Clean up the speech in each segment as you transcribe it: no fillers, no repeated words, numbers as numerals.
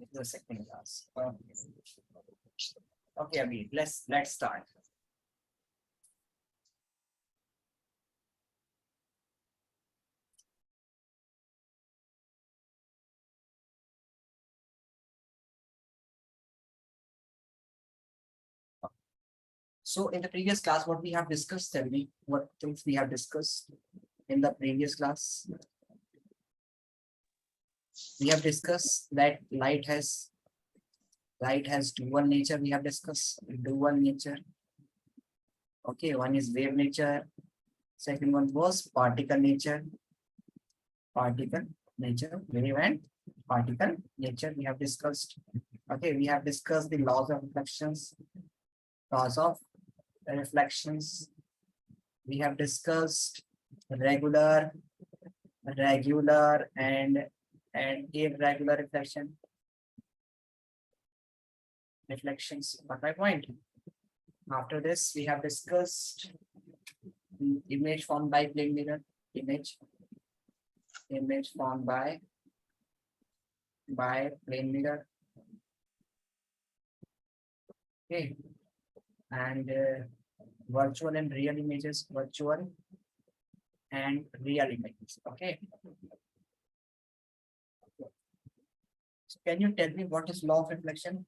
This is the second class. Okay, Abhi, let's start. So in the previous class, what we have discussed, tell me what things we have discussed in the previous class. We have discussed that light has dual nature. We have discussed dual nature. Okay, one is wave nature. Second one was particle nature. Particle nature, wave and particle nature. We have discussed. Okay, we have discussed the laws of reflections, laws of reflections. We have discussed regular, and irregular reflections. But my point. After this, we have discussed the image formed by plane mirror. Image formed by plane mirror. Okay, and virtual and real images. Virtual and real images. Okay. So can you tell me what is law of reflection?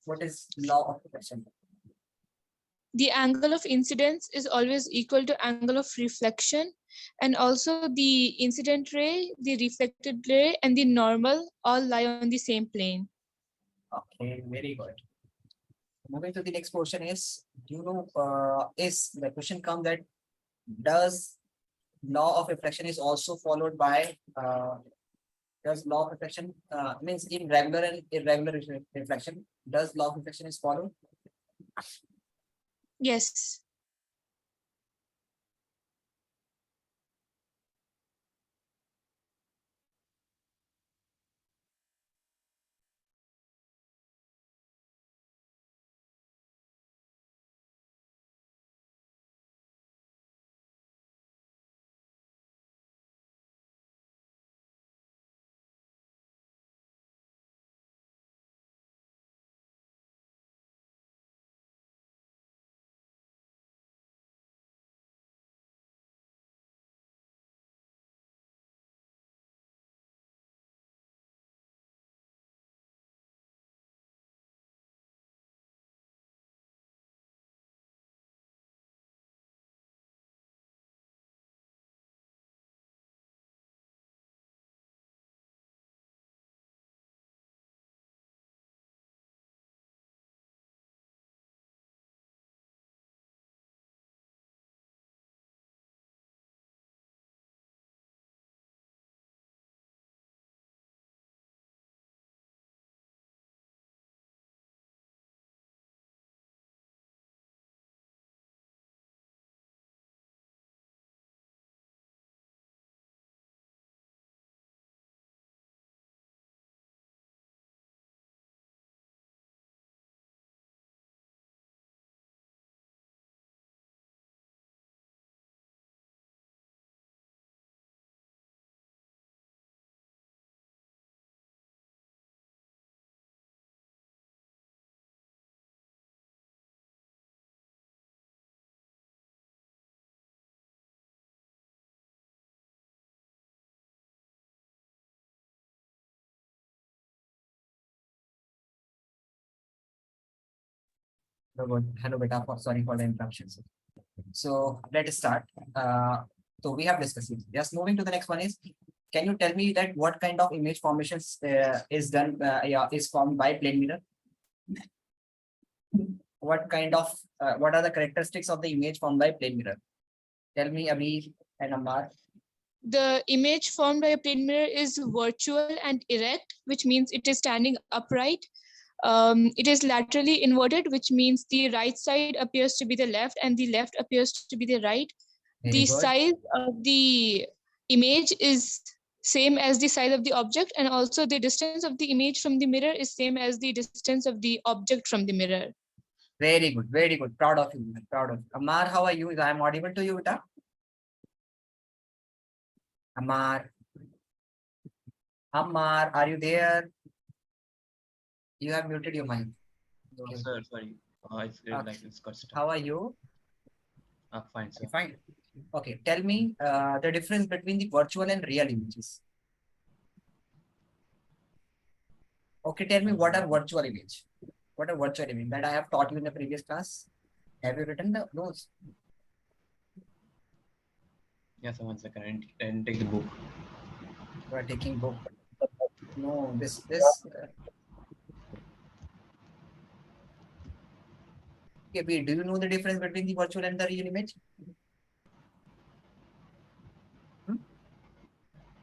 What is law of reflection? The angle of incidence is always equal to angle of reflection, and also the incident ray, the reflected ray, and the normal all lie on the same plane. Okay, very good. Moving to the next portion is, is the question comes that does law of reflection is also followed by does law of reflection means in regular and irregular reflection, does law of reflection is followed? Yes. Hello, beta. Sorry for the interruptions. So let's start. So we have discussed it. Just moving to the next one is, can you tell me that what kind of image formations is done? Is formed by plane mirror? What are the characteristics of the image formed by plane mirror? Tell me, Abhi and Ammar. The image formed by a plane mirror is virtual and erect, which means it is standing upright. It is laterally inverted, which means the right side appears to be the left and the left appears to be the right. Very The good. size of the image is same as the size of the object, and also the distance of the image from the mirror is same as the distance of the object from the mirror. Very good, very good. Proud of you. Proud of you. Ammar, how are you? I am audible to you, beta. Ammar. Ammar, are you there? You have muted your mic. No, Okay. sir, sorry. It's Okay. like it's got stuck. How are you? Fine, sir. Fine. Okay. Tell me the difference between the virtual and real images. Okay. Tell me what are virtual image? What are virtual image that I have taught you in the previous class? Have you written those? Yes, sir, 1 second. And take the book. You are taking book. No, this. Okay, B, do you know the difference between the virtual and the real image?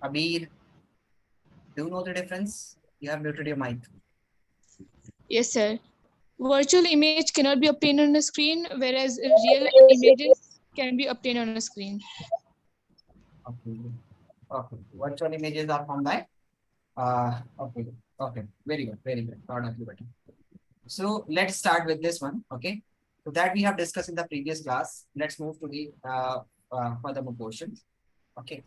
Abir, do you know the difference? You have muted your mic. Yes, sir. Virtual image cannot be obtained on a screen, whereas real images can be obtained on a screen. Okay. Okay. Virtual images are formed by. Okay. Okay. Very good. Very good. Proud of you, buddy. So let's start with this one. Okay. So that we have discussed in the previous class. Let's move to the furthermore portions. Okay.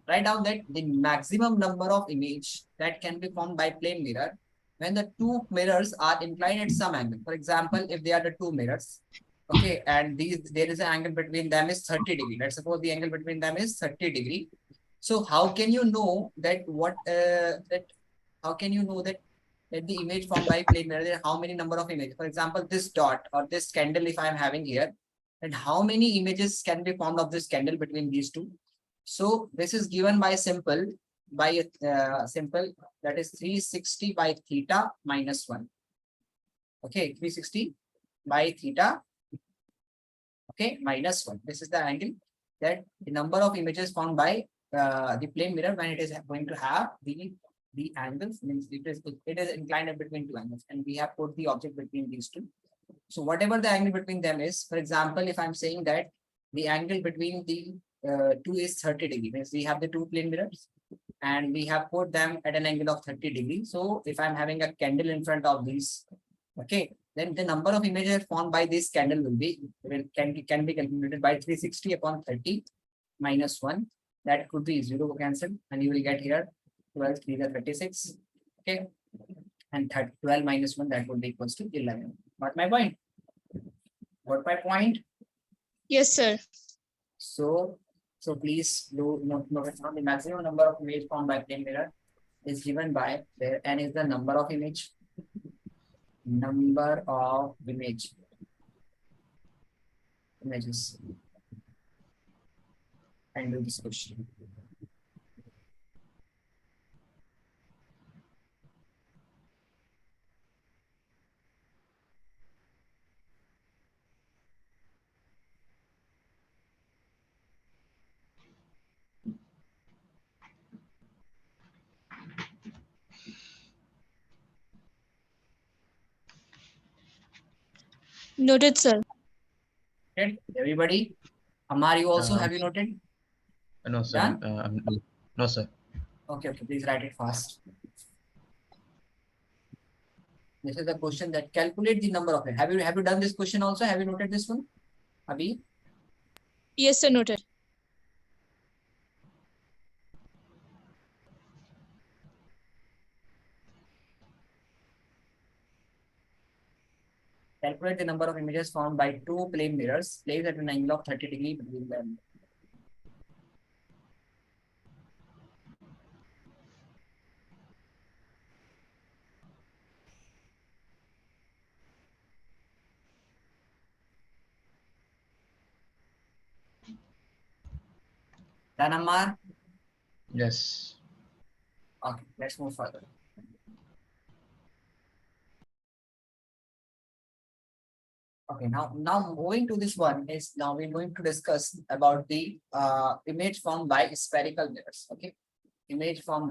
Write down that the maximum number of image that can be formed by plane mirror when the two mirrors are inclined at some angle. For example, if they are the two mirrors, okay, and there is an angle between them is 30 degree. Let's suppose the angle between them is 30 degree. So how can you know that how can you know that the image formed by plane mirror, there are how many number of images? For example, this dot or this candle, if I am having here, and how many images can be formed of this candle between these two? So this is given by simple that is 360 by theta minus 1. Okay, 360 by theta, okay, minus 1. This is the angle that the number of images found by the plane mirror when it is going to have the angles, means it is inclined between two angles, and we have put the object between these two. So whatever the angle between them is, for example, if I'm saying that the angle between the two is 30 degree, means we have the two plane mirrors and we have put them at an angle of 30 degrees. So if I'm having a candle in front of these, okay, then the number of images formed by this candle can be calculated by 360 upon 30 minus 1. That could be 0 cancel, and you will get here 12 3 are 36. Okay, and 12 minus 1, that would be equals to 11. Got my point? Got my point? Yes, sir. So please do note down the maximum number of image formed by plane mirror is given by where n is the number of images, images, and do this question. Noted, sir. Okay, everybody. Amar, you also have you Sir. noted? No, sir. Done? No, sir. Okay, please write it fast. This is the question that calculate the number of it. Have you done this question also? Have you noted this one? Abhi? Yes, sir. Noted. Calculate the number of images formed by two plane mirrors placed at an angle of 30 degree between them. Done, Ammar? Yes. Okay, let's move further. Okay, now moving to this one is now we're going to discuss about the image formed by spherical mirrors. Okay, image formed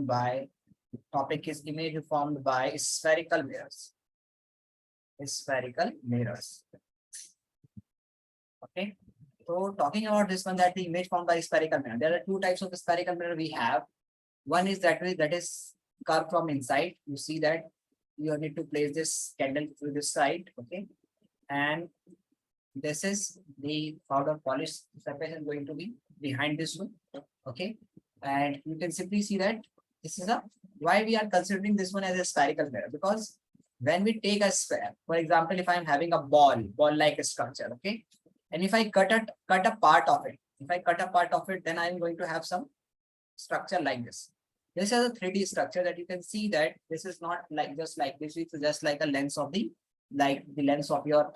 by topic is image formed by spherical mirrors. Spherical mirrors. Okay, so talking about this one, that the image formed by spherical mirror. There are two types of spherical mirror we have. One is that is curved from inside. You see that you need to place this candle through this side, okay, and this is the powder polish surface is going to be behind this one. Okay, and you can simply see that this is a, why we are considering this one as a spherical mirror, because when we take a sphere, for example, if I am having a ball like structure, okay, and if I cut a part of it, if I cut a part of it, then I am going to have some structure like this. This is a 3D structure that you can see that this is not like just like this, it's just like a lens of the, like the lens of your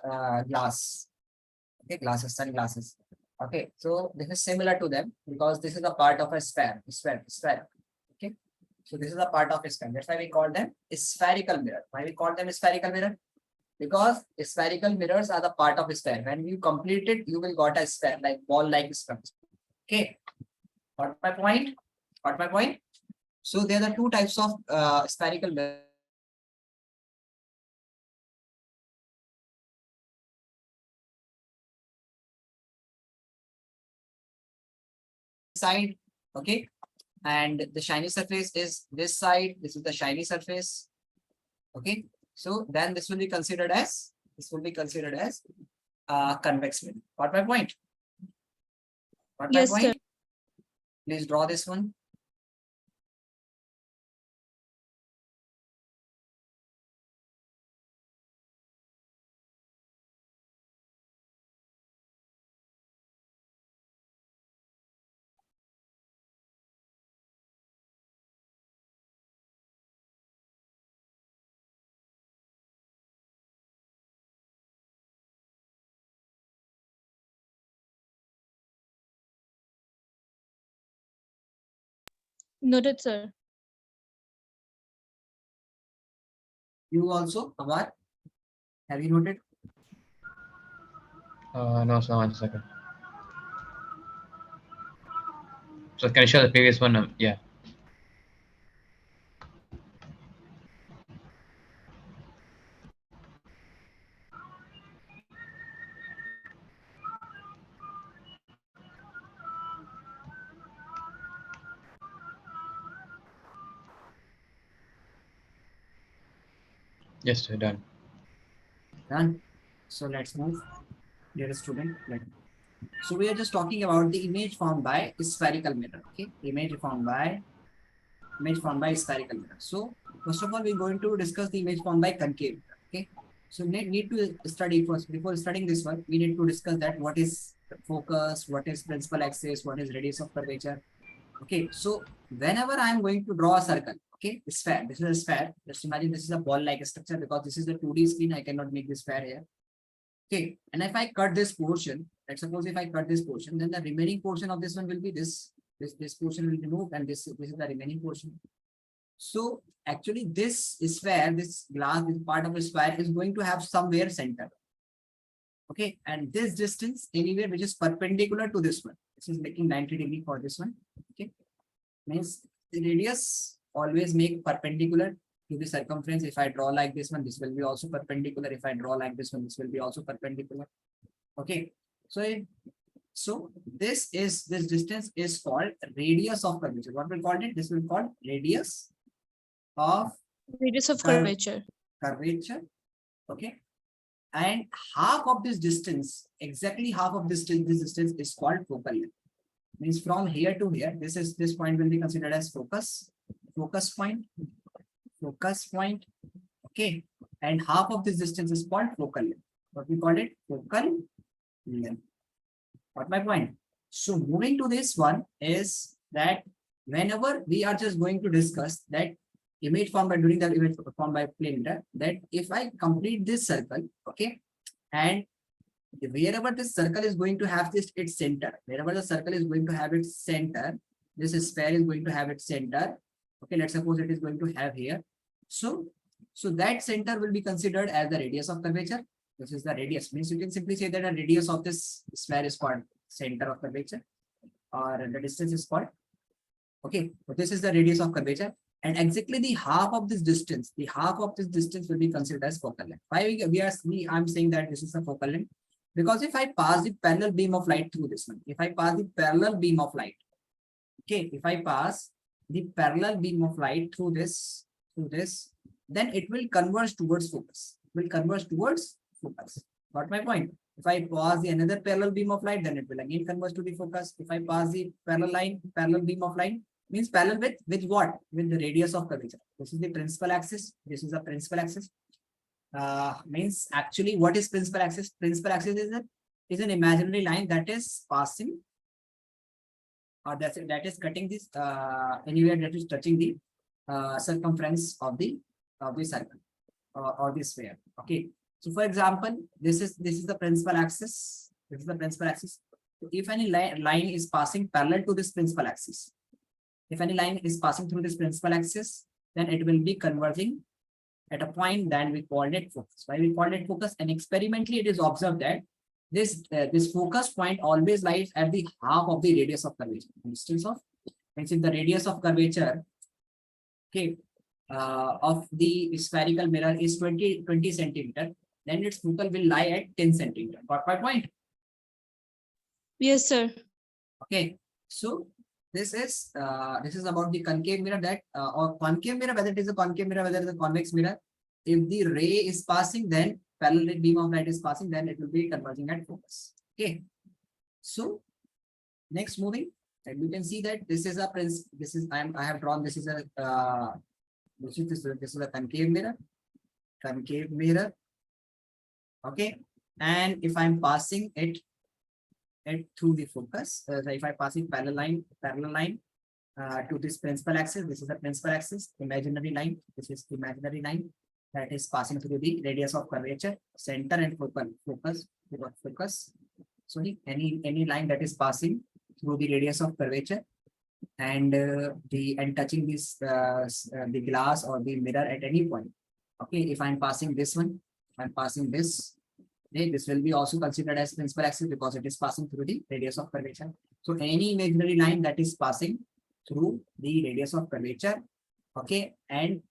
glass. Okay, glasses, sunglasses. Okay, so this is similar to them because this is a part of a sphere. Okay, so this is a part of a sphere. That's why we call them a spherical mirror. Why we call them a spherical mirror? Because spherical mirrors are the part of a sphere. When you complete it, you will got a sphere, like ball-like structure. Okay, got my point? Got my point? So there are two types of spherical mirror. Side, okay, and the shiny surface is this side. This is the shiny surface. Okay, so then this will be considered as convex mirror. Got my point? Got my Yes, point? sir. Please draw this one. Noted, sir. You also, Amar, have you noted? No, sir. 1 second. So can you show the previous one? Yeah. Yes, sir. Done. Done. So let's move. Dear student, so we are just talking about the image formed by spherical mirror. Okay, image formed by spherical mirror. So first of all, we're going to discuss the image formed by concave mirror. Okay, so need to study first. Before studying this one, we need to discuss that what is focus, what is principal axis, what is radius of curvature. Okay, so whenever I am going to draw a circle, okay, sphere. This is a sphere. Just imagine this is a ball-like structure because this is the 2D screen. I cannot make this sphere here. Okay, and if I cut this portion, let's suppose if I cut this portion, then the remaining portion of this one will be this portion will be removed, and this is the remaining portion. So actually, this sphere, this glass, this part of the sphere is going to have somewhere center. Okay, and this distance anywhere which is perpendicular to this one. This is making 90 degree for this one. Okay, means the radius always make perpendicular to the circumference. If I draw like this one, this will be also perpendicular. If I draw like this one, this will be also perpendicular. Okay, so this distance is called radius of curvature. What we call it? This will be called radius of Radius of curvature. curvature. Okay, and half of this distance, exactly half of this distance is called focal length. Means from here to here, this point will be considered as focus point. Okay, and half of this distance is called focal length. What we call it? Focal length. Got my point? So moving to this one is that whenever we are just going to discuss that image formed by during the image formed by plane mirror, that if I complete this circle, okay, and wherever this circle is going to have its center, wherever the circle is going to have its center, this sphere is going to have its center. Okay, let's suppose it is going to have here. So that center will be considered as the radius of curvature. This is the radius. Means you can simply say that the radius of this sphere is called center of curvature, or the distance is called. Okay, so this is the radius of curvature, and exactly the half of this distance will be considered as focal length. Why I'm saying that this is a focal length? Because if I pass the parallel beam of light through this one, if I pass the parallel beam of light, okay, if I pass the parallel beam of light through this, then it will converge towards focus. Got my point? If I pass the another parallel beam of light, then it will again converge to the focus. If I pass the parallel beam of light, means parallel with what? With the radius of curvature. This is the principal axis. This is the principal axis. Means actually what is principal axis? Principal axis is an imaginary line that is passing, or that is cutting this anywhere that is touching the circumference of the circle or the sphere. Okay. So for example, this is the principal axis. This is the principal axis. So if any line is passing parallel to this principal axis, if any line is passing through this principal axis, then it will be converging at a point that we called it focus. Why we called it focus? And experimentally, it is observed that this focus point always lies at the half of the radius of curvature. Instance of, means if the radius of curvature, okay, of the spherical mirror is 20 centimeter, then its focal will lie at 10 centimeter. Got my point? Yes, sir. Okay. So this is about the concave mirror, that or concave mirror, whether it is a concave mirror, whether it is a convex mirror. If the ray is passing, then parallel beam of light is passing, then it will be converging at focus. Okay. So next moving, and you can see that this is a I have drawn, this is a this is a concave mirror. Okay. And if I'm passing it through the focus, if I pass it parallel line to this principal axis, this is the principal axis, imaginary line, this is the imaginary line that is passing through the radius of curvature, center and focus. Sorry, any line that is passing through the radius of curvature and touching this the glass or the mirror at any point. Okay, if I'm passing this one, I'm passing this. Okay, this will be also considered as principal axis because it is passing through the radius of curvature. So any imaginary line that is passing through the radius of curvature, okay, and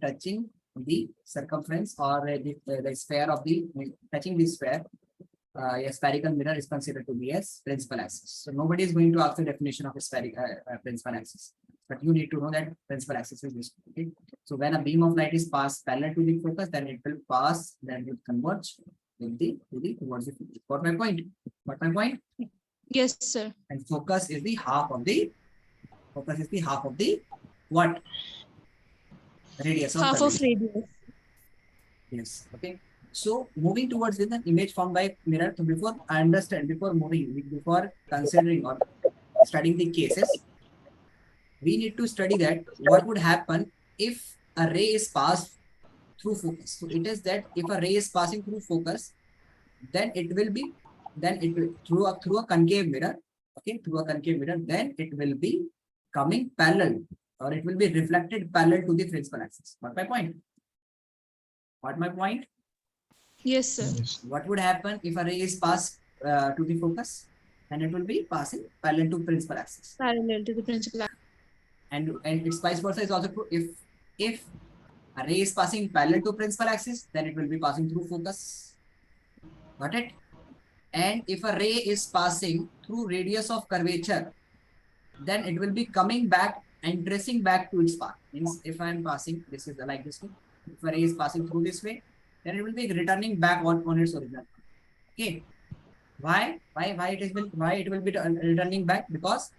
touching the circumference or the sphere of the touching the sphere, a spherical mirror is considered to be as principal axis. So nobody is going to ask the definition of a spherical principal axis, but you need to know that principal axis is this. Okay, so when a beam of light is passed parallel to the focus, then it will pass, then it will converge towards the focus. Got my point? Got my point? Yes, sir. And focus is the half of the what? Radius of Half of curvature. radius. Yes. Okay. So moving towards with an image formed by mirror. So before considering or studying the cases, we need to study that what would happen if a ray is passed through focus. So it is that if a ray is passing through focus, then it will through a concave mirror. Okay, through a concave mirror, then it will be coming parallel, or it will be reflected parallel to the principal axis. What my point? What my point? Yes, sir. What would happen if a ray is passed to the focus? And it will be passing parallel to principal axis. Parallel to the principal axis. And its vice versa is also true. If a ray is passing parallel to principal axis, then it will be passing through focus. Got it? And if a ray is passing through radius of curvature, then it will be coming back and tracing back to its path. Means if I am passing, this is like this way. If a ray is passing through this way, then it will be returning back on its original path. Okay. Why it will be returning back? Because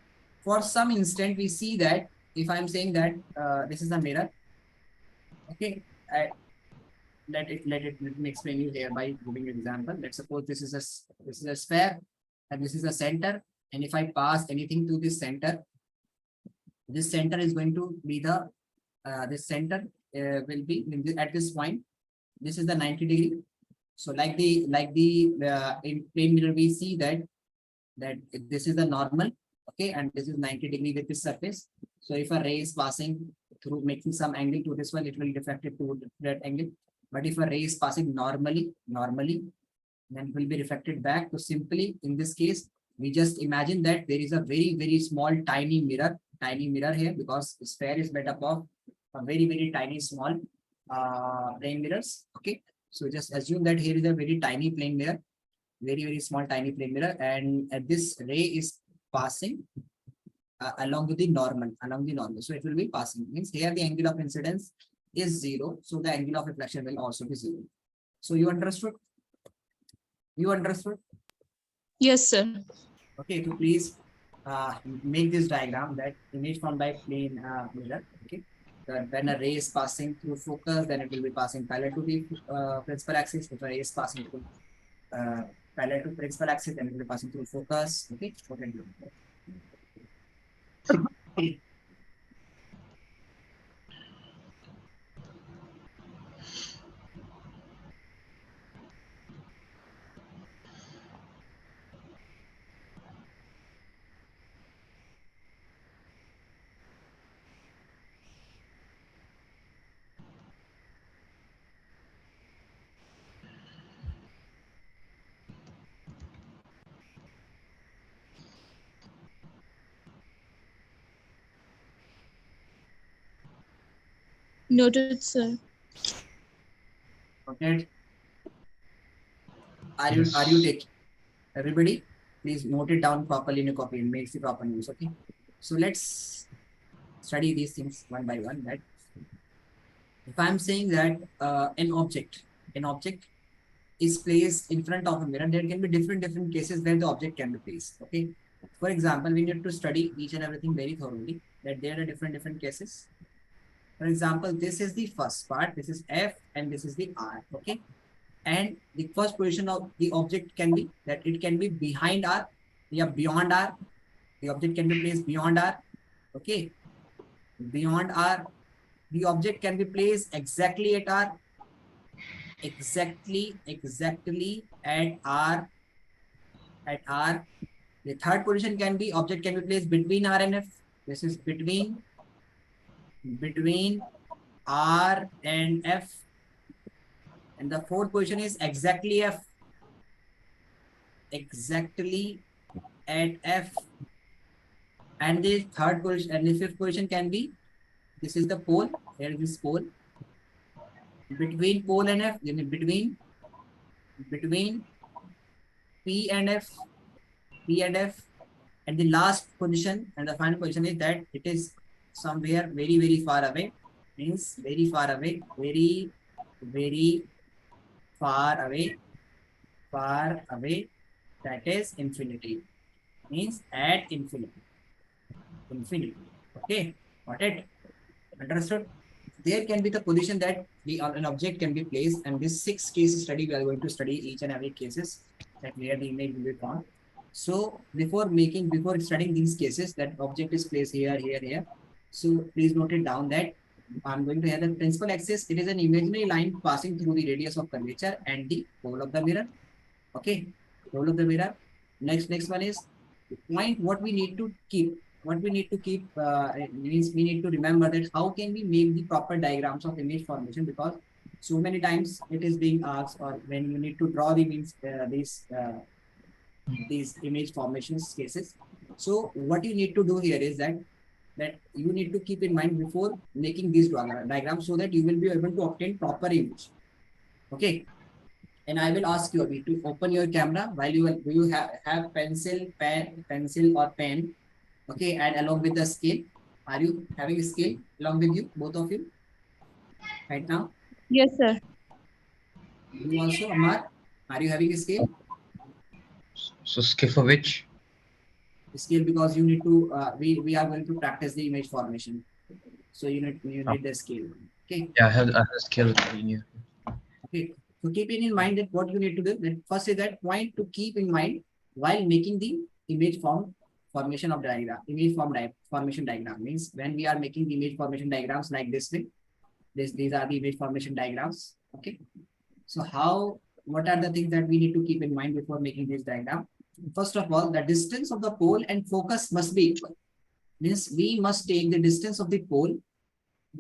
for some instant we see that if I am saying that this is a mirror. Okay. Let me explain you here by giving an example. Let's suppose this is a sphere and this is a center. And if I pass anything to this center is going to be the this center will be at this point. This is the 90 degree. So like the in plane mirror we see that this is the normal, okay, and this is 90 degree with this surface. So if a ray is passing through making some angle to this one, it will reflect it to that angle. But if a ray is passing normally, then it will be reflected back. So simply in this case, we just imagine that there is a very small tiny mirror here, because the sphere is made up of a very tiny small plane mirrors. Okay, so just assume that here is a very tiny plane mirror, very small tiny plane mirror, and this ray is passing along the normal. So it will be passing, means here the angle of incidence is 0, so the angle of reflection will also be 0. So you understood? You understood? Yes, sir. Okay, to please make this diagram that image formed by plane mirror. Okay, that when a ray is passing through focus, then it will be passing parallel to the principal axis. If a ray is passing through parallel to principal axis, then it will be passing through focus. Okay, okay. Noted, sir. Okay. Are you Yes. taking everybody? Please note it down properly in your copy and make the proper use. Okay. So let's study these things one by one. That if I'm saying that an object is placed in front of a mirror, there can be different cases where the object can be placed. Okay. For example, we need to study each and everything very thoroughly. That there are different cases. For example, this is the first part. This is F and this is the R. Okay. And the first position of the object can be that it can be behind R, yeah, beyond R. The object can be placed beyond R. Okay. Beyond R. The object can be placed exactly at R. Exactly at R. At R. The third position can be object can be placed between R and F. This is between R and F. And the fourth position is exactly F. Exactly at F. And the third position and the fifth position can be, this is the pole, here is this pole. Between pole and F, between P and F. And the last position and the final position is that it is somewhere very far away. Means very far away, very far away. That is infinity. Means at infinity. Okay, got it? Understood? There can be the position that an object can be placed, and this 6 case study we are going to study each and every cases that where the image will be found. So before studying these cases, that object is placed here. So please note it down that I'm going to have the principal axis. It is an imaginary line passing through the radius of curvature and the pole of the mirror. Okay, pole of the mirror. Next one is point. What we need to keep means we need to remember that how can we make the proper diagrams of image formation, because so many times it is being asked, or when you need to draw the means these image formations cases. So what you need to do here is that you need to keep in mind before making these diagrams, so that you will be able to obtain proper image. Okay. And I will ask you to open your camera while you have pencil or pen. Okay, and along with the scale. Are you having a scale along with you, both of you, right now? Yes, sir. You also, Amar, are you having a scale? So scale for which? Scale because you need to, we are going to practice the image formation. So you need the scale. Okay. Yeah, I have a scale in you. Okay. So keeping in mind that what you need to do, that first is that point to keep in mind while making the image formation of diagram. Formation diagram means when we are making the image formation diagrams like this way, these are the image formation diagrams. Okay. So what are the things that we need to keep in mind before making this diagram? First of all, the distance of the pole and focus must be equal. Means we must take the distance of the pole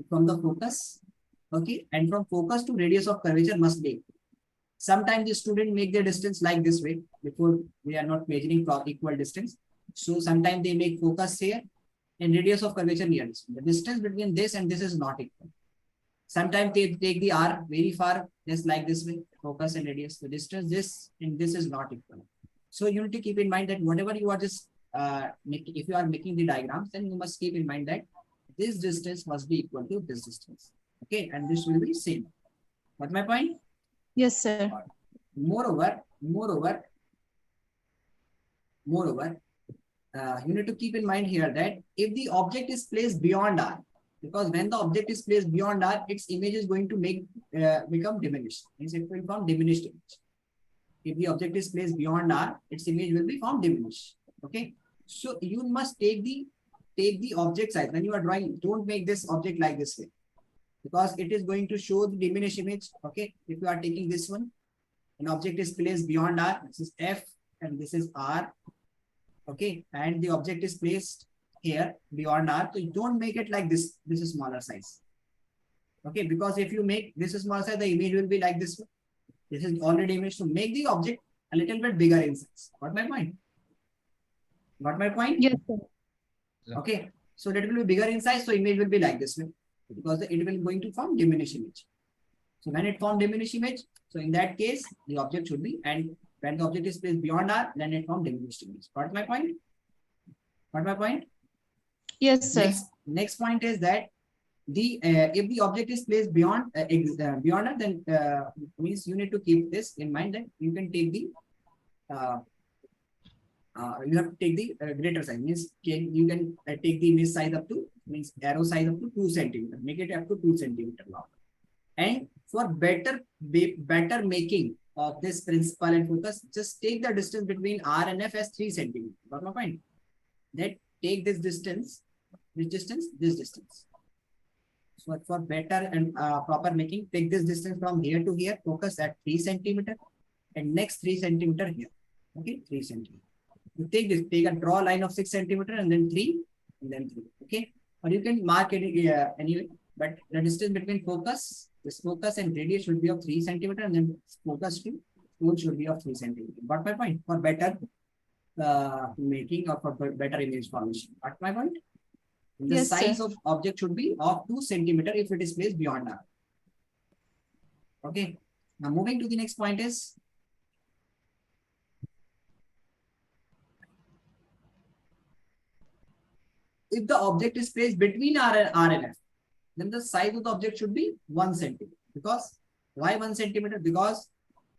from the focus. Okay, and from focus to radius of curvature must be equal. Sometimes the student make their distance like this way, before we are not measuring equal distance. So sometimes they make focus here and radius of curvature near this. The distance between this and this is not equal. Sometimes they take the R very far, just like this way, focus and radius. The distance this and this is not equal. So you need to keep in mind that whatever you are just if you are making the diagrams, then you must keep in mind that this distance must be equal to this distance. Okay, and this will be same. Got my point? Yes, sir. Moreover, Moreover, you need to keep in mind here that if the object is placed beyond R, because when the object is placed beyond R, its image is going to become diminished. Means it will become diminished image. If the object is placed beyond R, its image will become diminished. Okay. So you must take the object size when you are drawing. Don't make this object like this way, because it is going to show the diminished image. Okay. If you are taking this one, an object is placed beyond R. This is F and this is R. Okay, and the object is placed here beyond R. So you don't make it like this. This is smaller size. Okay, because if you make this is smaller size, the image will be like this one. This is already image. So make the object a little bit bigger in size. Got my point? Got my point? Yes, sir. Okay, so that will be bigger in size. So image will be like this way, because it will going to form diminished image. So when it form diminished image, so in that case, the object should be, and when the object is placed beyond R, then it form diminished image. Got my point? Got my point? Yes, sir. Next point is that the if the object is placed beyond beyond R, then means you need to keep this in mind that you can take the you have to take the greater size. Means you can take the image size up to, means arrow size up to 2 centimeter. Make it up to 2 centimeter long. And for better making of this principal and focus, just take the distance between R and F as 3 centimeter. Got my point? That take this distance, this distance. So for better and proper making, take this distance from here to here, focus at 3 centimeter, and next 3 centimeter here. Okay, 3 centimeter. You take this, take a draw line of 6 centimeter and then 3, and then 3. Okay, or you can mark it anyway. But the distance between focus, this focus and radius should be of 3 centimeter, and then focus to pole should be of 3 centimeter. Got my point? For better making or for better image formation. Got my point? The Yes, size sir. of object should be of 2 centimeter if it is placed beyond R. Okay. Now moving to the next point is if the object is placed between R and F, then the size of the object should be 1 centimeter. Because why 1 centimeter? Because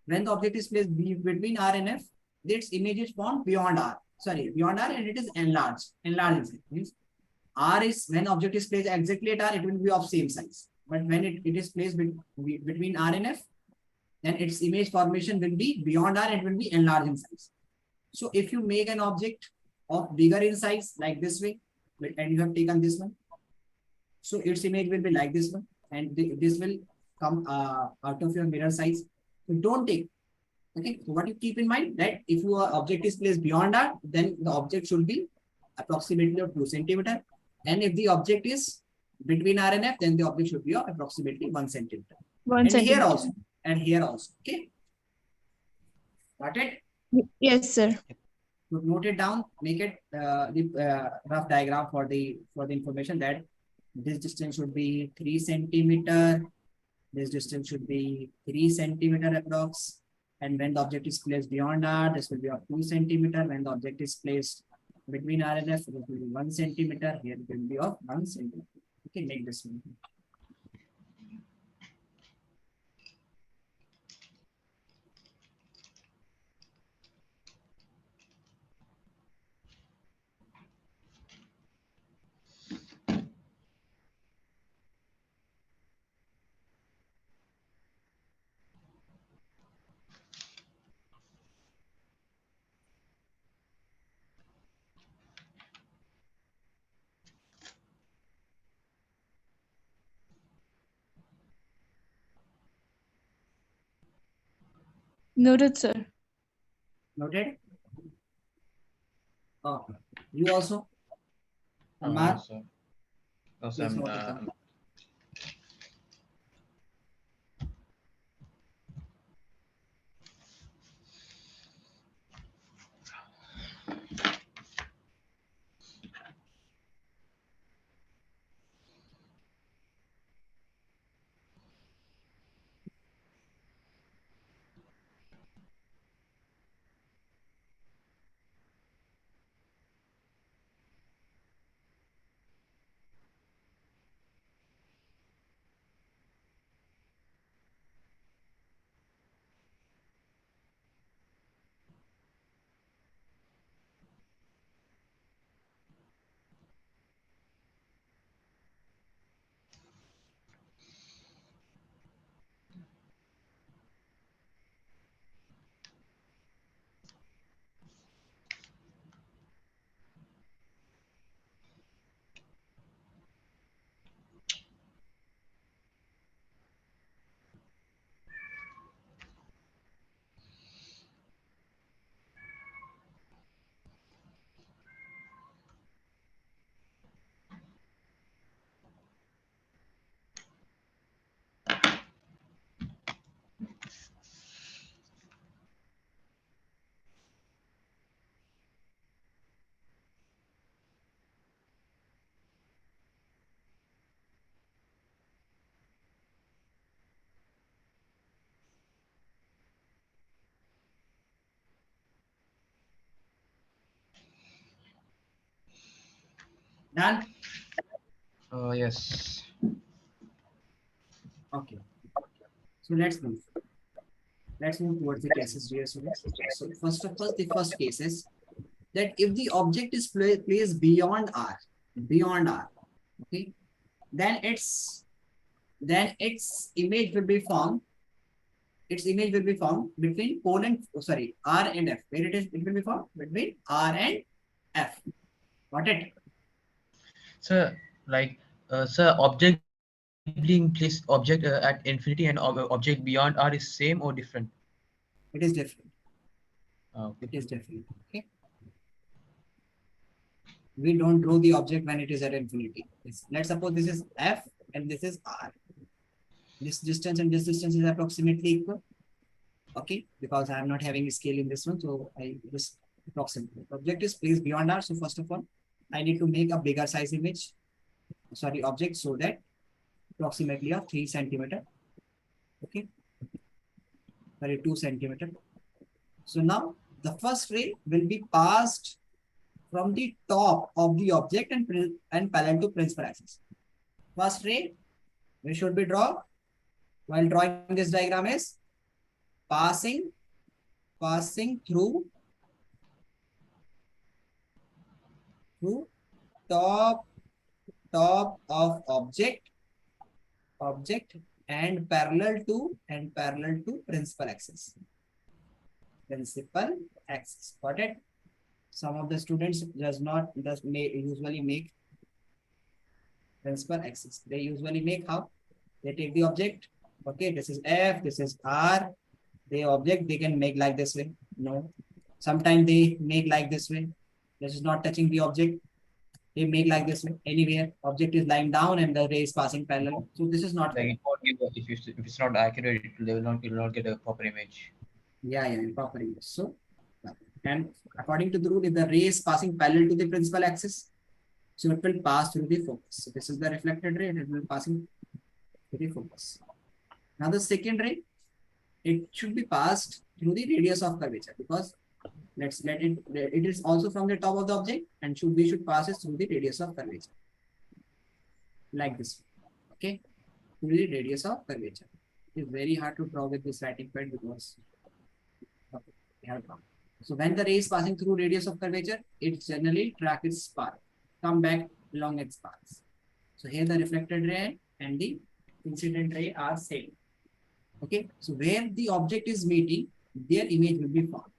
when the object is placed between R and F, its image is formed beyond R. Sorry, beyond R, and it is enlarged. Enlarged means R is, when object is placed exactly at R, it will be of same size. But when it is placed between R and F, then its image formation will be beyond R, it will be enlarged in size. So if you make an object of bigger in size like this way, and you have taken this one, so its image will be like this one, and this will come out of your mirror size. So don't take. Okay, so what you keep in mind that if your object is placed beyond R, then the object should be approximately of 2 centimeter. And if the object is between R and F, then the object should be of approximately 1 centimeter. 1 And centimeter. here also, and here also. Okay, got it? Yes, sir. So note it down. Make it the rough diagram for the information that this distance should be 3 centimeter. This distance should be 3 centimeter approx. And when the object is placed beyond R, this will be of 2 centimeter. When the object is placed between R and F, it will be 1 centimeter. Here it will be of 1 centimeter. Okay, make this one. Noted, sir. Noted? Oh, you also? Amar? No, sir. No, sir, Please I'm, note it down. Done? Yes. Okay. So let's move. Let's move towards the cases, dear students. So first of all, the first case is that if the object is placed beyond R, okay, then its image will be formed. Its image will be formed between pole and R and F. Where it will be formed between R and F. Got it? Sir, like, sir, object being placed, object at infinity and object beyond are is same or different? It is different. Okay. It is different. Okay. We don't draw the object when it is at infinity. Let's suppose this is F and this is R. This distance and this distance is approximately equal. Okay, because I am not having a scale in this one, so I just approximately. The object is placed beyond R. So first of all, I need to make a bigger size image, object, so that approximately of 3 centimeter. Okay, 2 centimeter. So now the first ray will be passed from the top of the object and parallel to principal axis. First ray we should be draw while drawing this diagram is passing through top of object and parallel to principal axis. Got it? Some of the students usually make principal axis. They usually make how? They take the object. Okay, this is F, this is R. The object they can make like this way. No. Sometimes they make like this way. This is not touching the object. They make like this way. Anywhere object is lying down and the ray is passing parallel. So this is not Like correct. it won't give if it's not accurate, it will not get a proper image. Yeah, proper image. So, and according to the rule, if the ray is passing parallel to the principal axis, so it will pass through the focus. So this is the reflected ray, and it will passing through the focus. Now the second ray, it should be passed through the radius of curvature, because it is also from the top of the object, and we should pass it through the radius of curvature. Like this. Okay. Through the radius of curvature. It is very hard to draw with this writing pad because we have drawn. So when the ray is passing through radius of curvature, it generally track its path, come back along its path. So here the reflected ray and the incident ray are same. Okay, so where the object is meeting, their image will be formed.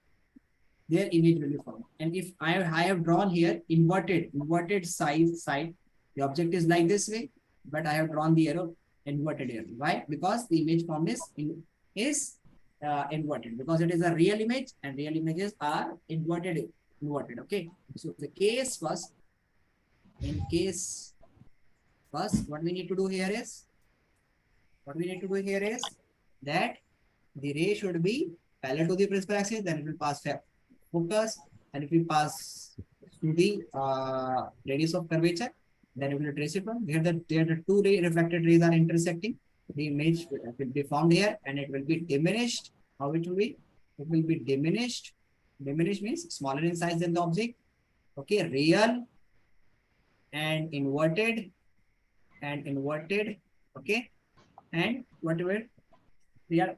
And if I have drawn here inverted side, the object is like this way, but I have drawn the arrow inverted here. Why? Because the image form is inverted, because it is a real image and real images are inverted. Okay, so the case first, what we need to do here is that the ray should be parallel to the principal axis, then it will pass focus, and if we pass through the radius of curvature, then it will trace it from here. The two reflected rays are intersecting. The image will be formed here, and it will be diminished. How it will be? It will be diminished. Diminished means smaller in size than the object. Okay, real and inverted. Okay, and whatever they are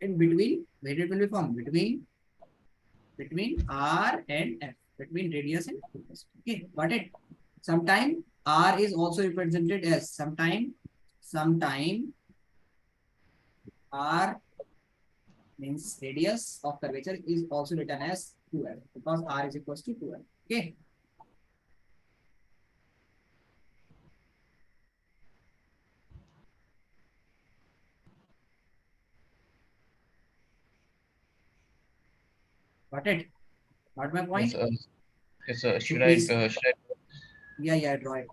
in between, where it will be formed between R and F, between radius and focus. Okay, got it? Sometime R is also represented as sometime R means radius of curvature is also written as 2L, because R is equals to 2L. Okay. Got it? Got my point? Yes, So should please, should I? yeah, draw it.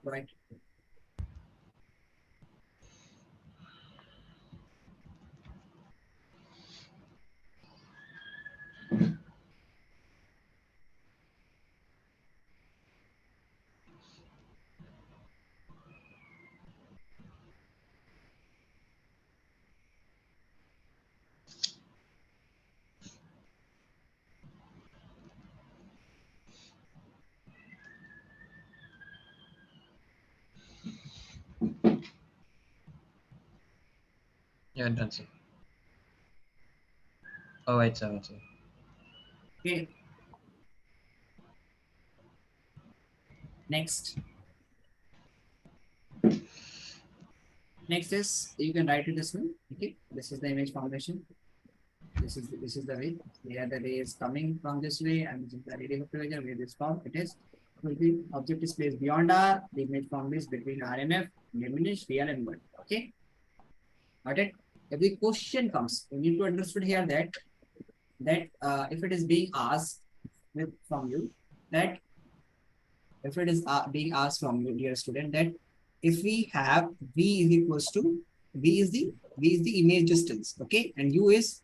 Yeah, done, sir. All right, sir. Sir. Okay. Next. Next is you can write it this way. Okay. This is the image formation. This is the way. Here the ray is coming from this way, and this is the radial curvature where this form it is. Will be object is placed beyond R. The image form is between R and F. Diminish, real, and one. Okay. Got it. If the question comes, you need to understand here that if it is being asked from you that if it is being asked from you, dear student, that if we have V is equals to V is the image distance, okay, and U is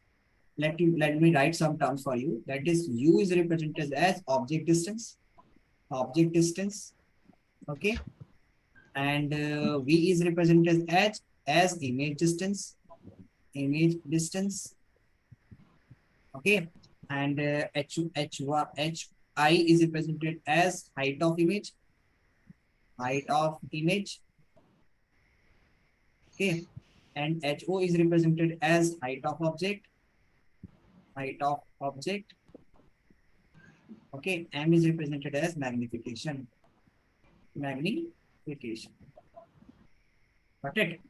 let me write some terms for you. That is U is represented as object distance, okay, and V is represented as image distance, okay, and H I is represented as height of image, okay, and HO is represented as height of object, okay, M is represented as magnification. Got it?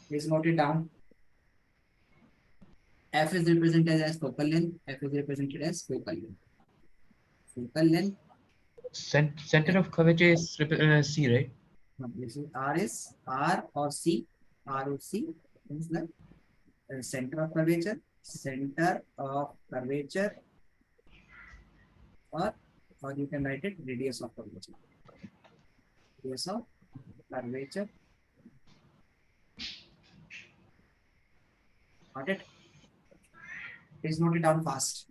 Please note it down. F is represented as focal length. Center of curvature is C, right? This is R or C. Means like center of curvature, or you can write it radius of curvature. Got it? Please note it down fast.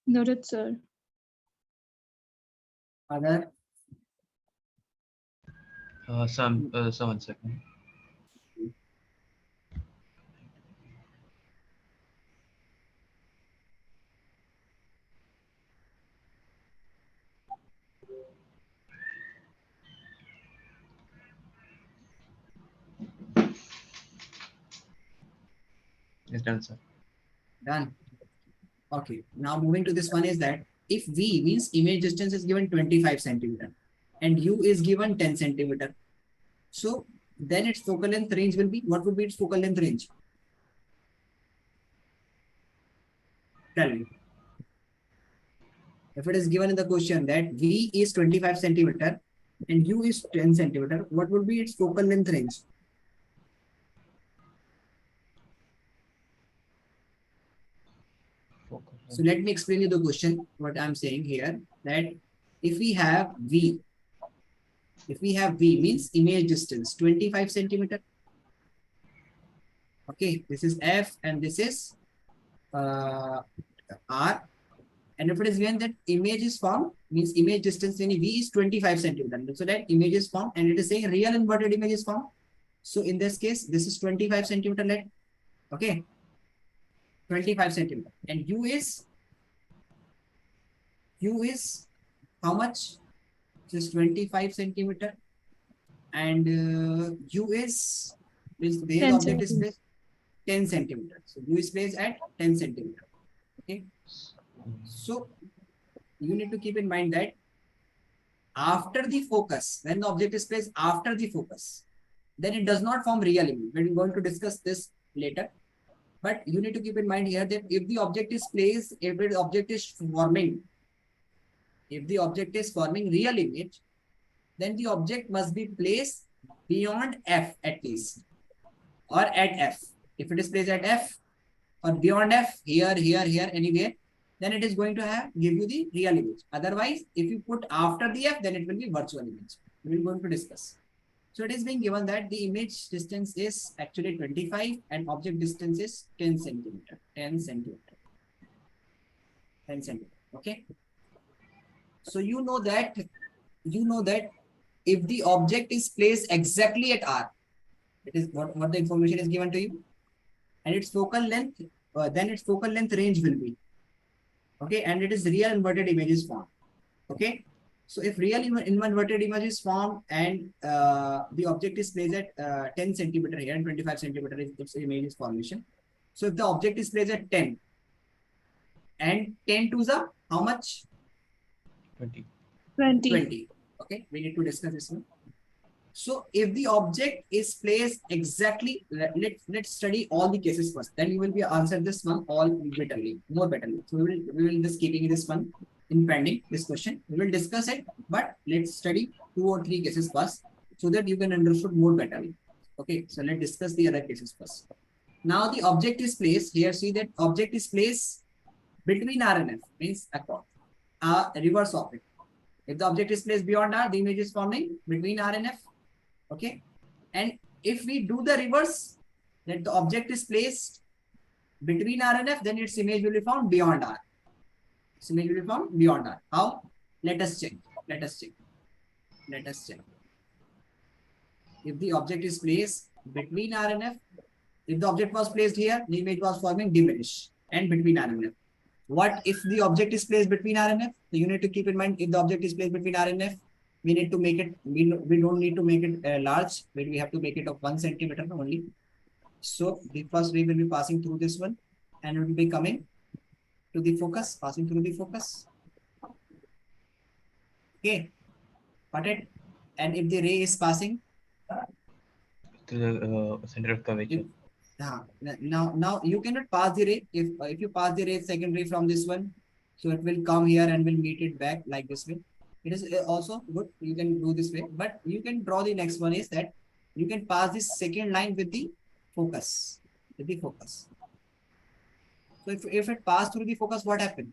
Noted, sir. Other Some 1 second. It's done, sir. done. Okay. Now moving to this one is that if V means image distance is given 25 centimeter and U is given 10 centimeter. So then its focal length range will be, what would be its focal length range? Tell me. If it is given in the question that V is 25 centimeter and U is 10 centimeter, what would be its focal length range? So let me explain you the question, what I'm saying here, that if we have V means image distance 25 centimeter. Okay, this is F and this is R. And if it is given that image is formed, means image distance in V is 25 centimeter. So that image is formed and it is saying real inverted image is formed. So in this case, this is 25 centimeter length. Okay. 25 centimeter. And U is how much? Just 25 centimeter. And U is where the object is placed 10 centimeter. So U is placed at 10 centimeter. Okay. So you need to keep in mind that after the focus, when the object is placed after the focus, then it does not form real image. We're going to discuss this later. But you need to keep in mind here that if the object is placed, if the object is forming real image, then the object must be placed beyond F at least, or at F. If it is placed at F or beyond F, here, anywhere, then it is going to give you the real image. Otherwise, if you put after the F, then it will be virtual image. We will going to discuss. So it is being given that the image distance is actually 25 and object distance is 10 centimeter. Okay. So you know that if the object is placed exactly at R, It is what the information is given to you, and its focal length, then its focal length range will be. Okay, and it is real inverted image is formed. Okay, so if real inverted image is formed and the object is placed at 10 centimeter here and 25 centimeter is its image is formation. So if the object is placed at 10 and 10 to the how much? 20. 20. Okay, we need to discuss this one. So if the object is placed exactly, let's study all the cases first. Then you will be answer this one all betterly, more betterly. So we will just keeping this one in pending this question. We will discuss it, but let's study 2 or 3 cases first so that you can understand more betterly. Okay, so let's discuss the other cases first. Now the object is placed here. See that object is placed between R and F, means across reverse of it. If the object is placed beyond R, the image is forming between R and F. Okay, and if we do the reverse, that the object is placed between R and F, then its image will be found beyond R. Its image will be found beyond R. How? Let us check. Let us check. Let us check. If the object is placed between R and F, if the object was placed here, the image was forming diminish and between R and F. What if the object is placed between R and F? So you need to keep in mind, if the object is placed between R and F, we need to make it, we don't need to make it large, but we have to make it of 1 centimeter only. So the first ray will be passing through this one and it will be coming to the focus, passing through the focus. Okay, got it? And if the ray is passing To the center of curvature. now you cannot pass the ray. If you pass the ray second ray from this one, so it will come here and will meet it back like this way. It is also good. You can do this way, but you can draw the next one is that you can pass this second line with the focus. With the focus. So if it pass through the focus, what happened?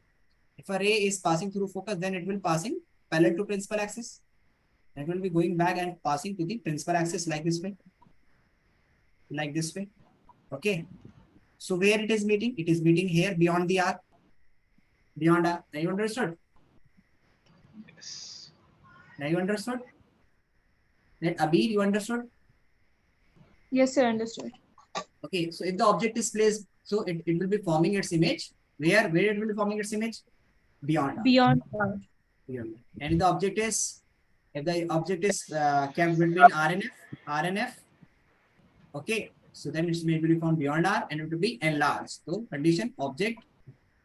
If a ray is passing through focus, then it will passing parallel to principal axis. It will be going back and passing to the principal axis like this way. Like this way. Okay. So where it is meeting? It is meeting here beyond the R. Beyond R. Now you understood? Yes. Now you understood? That Abir, you understood? Yes, sir, understood. Okay, so if the object is placed, so it will be forming its image. Where it will be forming its image? Beyond R. Beyond R. Beyond. And if the object is kept between R and F, okay, so then its image will be found beyond R and it will be enlarged. So condition object.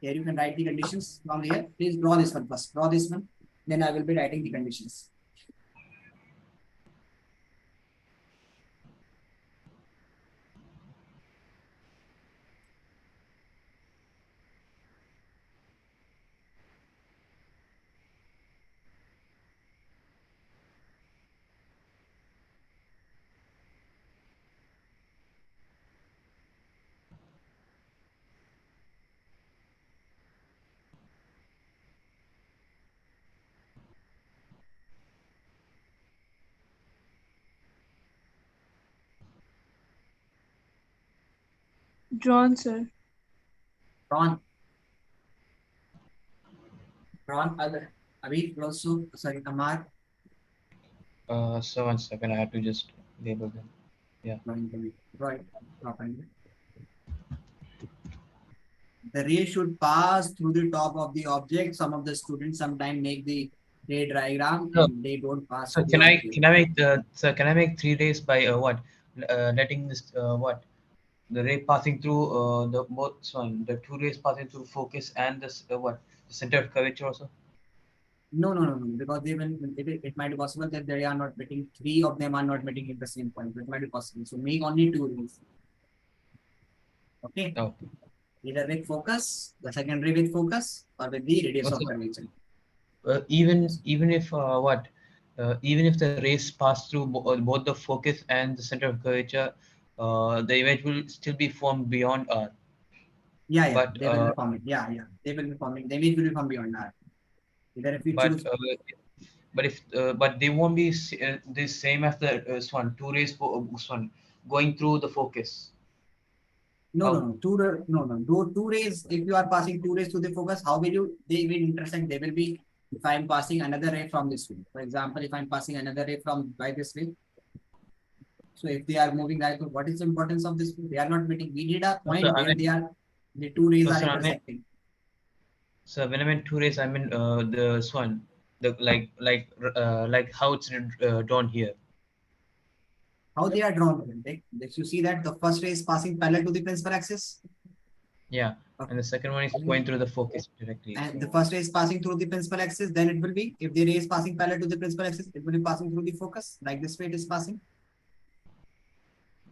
Here you can write the conditions from here. Please draw this one first. Draw this one. Then I will be writing the conditions. Drawn, sir. Drawn. Other. Abhi also, sorry, Amar. So 1 second, I have to just label them. Yeah. Right. The ray should pass through the top of the object. Some of the students sometimes make the ray diagram and they don't pass. So can I make 3 rays by what? Letting this the ray passing through the 2 rays passing through focus and this the center of curvature also. No, because they will. It might be possible that they are not meeting. 3 of them are not meeting at the same point. It might be possible. So make only 2 rays. Okay. Okay. Either with focus, the second ray with focus, or with the radius of curvature. Even if even if the rays pass through both the focus and the center of curvature, the image will still be formed beyond R. Yeah, But they will be forming. Yeah, they will be forming. The image will be formed beyond R. Either if you choose. But they won't be the same as the 2 rays going through the focus. No. 2 rays. If you are passing 2 rays to the focus, how will you? They will intersect. They will be. If I am passing another ray from this way, for example, if I am passing another ray from by this way, So if they are moving like, what is the importance of this? They are not meeting. We need a point So, I where mean, the two rays so, are sir, I mean, intersecting. so when I meant two rays, I mean this one, the like how it's drawn here. How they are drawn? Like, if you see that the first ray is passing parallel to the principal axis. Yeah, Okay. and the second one is going through the focus directly. And the first ray is passing through the principal axis, then it will be, if the ray is passing parallel to the principal axis, it will be passing through the focus, like this way it is passing.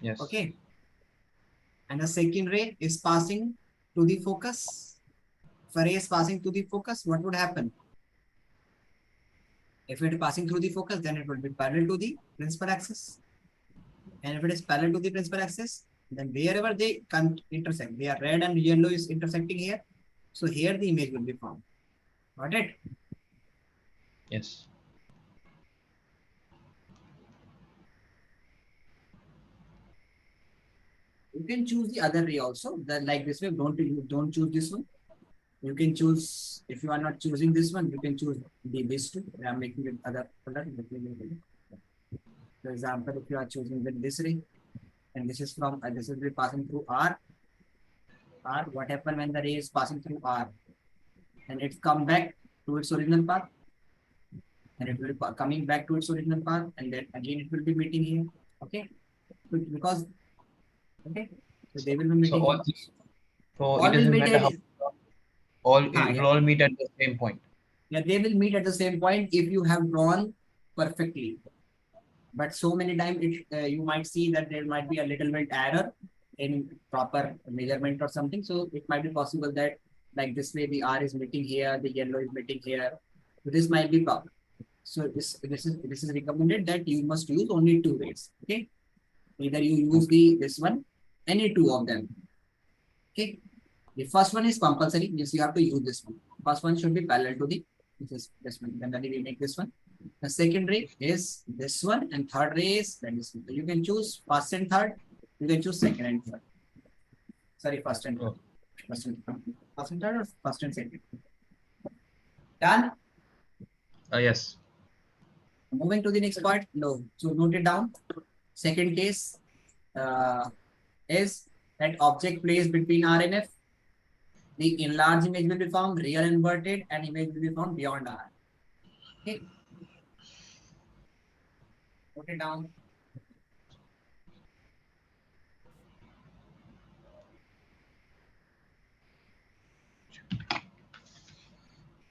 Yes. Okay. And the second ray is passing to the focus. If a ray is passing to the focus, what would happen? If it is passing through the focus, then it will be parallel to the principal axis. And if it is parallel to the principal axis, then wherever they intersect, they are red and yellow is intersecting here. So here the image will be formed. Got it? Yes. You can choose the other ray also. That like this way, don't choose this one. You can choose, if you are not choosing this one, you can choose this two. I am making it other color. For example, if you are choosing with this ray, and this is from this will be passing through R. R, what happens when the ray is passing through R? And it's come back to its original path. And it will be coming back to its original path, and then again it will be meeting here. Okay. Because okay. So they will be meeting. So All it will doesn't meet matter how at it will all meet at the same point. Yeah, they will meet at the same point if you have drawn perfectly. But so many times you might see that there might be a little bit error in proper measurement or something. So it might be possible that like this way the R is meeting here, the yellow is meeting here. So this might be problem. So this is recommended that you must use only two rays. Okay. Either you use this one, any two of them. Okay. The first one is compulsory. Yes, you have to use this one. First one should be parallel to the this one. Generally, we make this one. The second ray is this one, and third ray is that is. You can choose first and third. You can choose second and third. Sorry, first and third. First and third or first and second. Done. Yes. Moving to the next part. No. So note it down. Second case is that object placed between R and F. The enlarged image will be found, real inverted, and image will be found beyond R. Okay. Put it down.